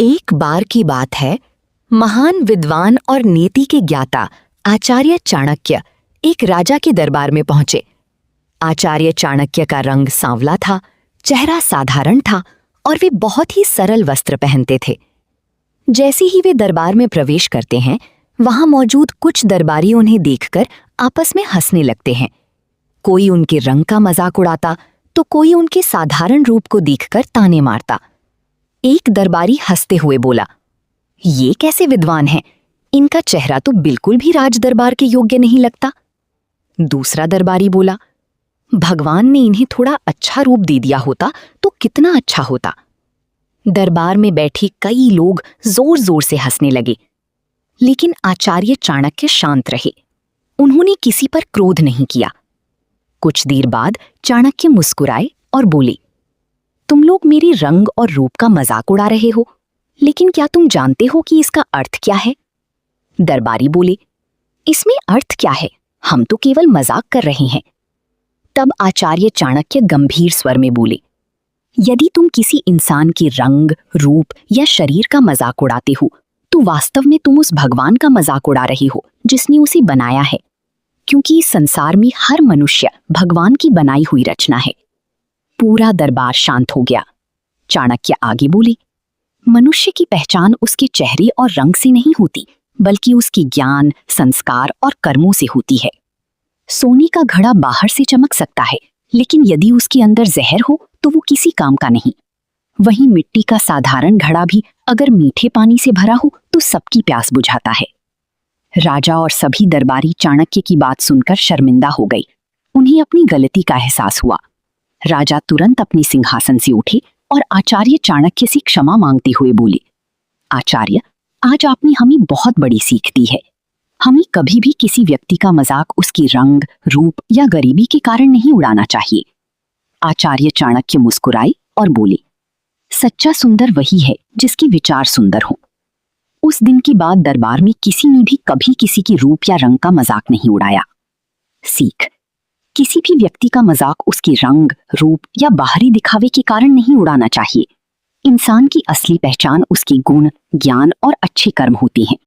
एक बार की बात है, महान विद्वान और नीति के ज्ञाता आचार्य चाणक्य एक राजा के दरबार में पहुंचे। आचार्य चाणक्य का रंग सांवला था, चेहरा साधारण था और वे बहुत ही सरल वस्त्र पहनते थे। जैसे ही वे दरबार में प्रवेश करते हैं, वहां मौजूद कुछ दरबारी उन्हें देखकर आपस में हंसने लगते हैं। कोई उनके रंग का मजाक उड़ाता तो कोई उनके साधारण रूप को देखकर ताने मारता। एक दरबारी हंसते हुए बोला, ये कैसे विद्वान हैं? इनका चेहरा तो बिल्कुल भी राज दरबार के योग्य नहीं लगता। दूसरा दरबारी बोला, भगवान ने इन्हें थोड़ा अच्छा रूप दे दिया होता तो कितना अच्छा होता। दरबार में बैठे कई लोग जोर जोर से हंसने लगे, लेकिन आचार्य चाणक्य शांत रहे। उन्होंने किसी पर क्रोध नहीं किया। कुछ देर बाद चाणक्य मुस्कुराए और बोले, तुम लोग मेरे रंग और रूप का मजाक उड़ा रहे हो, लेकिन क्या तुम जानते हो कि इसका अर्थ क्या है? दरबारी बोले, इसमें अर्थ क्या है? हम तो केवल मजाक कर रहे हैं। तब आचार्य चाणक्य गंभीर स्वर में बोले, यदि तुम किसी इंसान के रंग, रूप या शरीर का मजाक उड़ाते हो, तो वास्तव में तुम उस भगवान का मजाक उड़ा रहे हो जिसने उसे बनाया है, क्योंकि इस संसार में हर मनुष्य भगवान की बनाई हुई रचना है। पूरा दरबार शांत हो गया। चाणक्य आगे बोले, मनुष्य की पहचान उसके चेहरे और रंग से नहीं होती, बल्कि उसके ज्ञान, संस्कार और कर्मों से होती है। सोने का घड़ा बाहर से चमक सकता है, लेकिन यदि उसके अंदर जहर हो तो वो किसी काम का नहीं। वहीं मिट्टी का साधारण घड़ा भी अगर मीठे पानी से भरा हो तो सबकी प्यास बुझाता है। राजा और सभी दरबारी चाणक्य की बात सुनकर शर्मिंदा हो गई। उन्हें अपनी गलती का एहसास हुआ। राजा तुरंत अपने सिंहासन से उठे और आचार्य चाणक्य से क्षमा मांगते हुए बोले, आचार्य, आज आपने हमें बहुत बड़ी सीख दी है। हमें कभी भी किसी व्यक्ति का मजाक उसके रंग, रूप या गरीबी के कारण नहीं उड़ाना चाहिए। आचार्य चाणक्य मुस्कुराए और बोले, सच्चा सुंदर वही है जिसके विचार सुंदर हों। उस दिन के बाद दरबार में किसी ने भी कभी किसी के रूप या रंग का मजाक नहीं उड़ाया। सीख, किसी भी व्यक्ति का मजाक उसके रंग, रूप या बाहरी दिखावे के कारण नहीं उड़ाना चाहिए। इंसान की असली पहचान उसके गुण, ज्ञान और अच्छे कर्म होती हैं।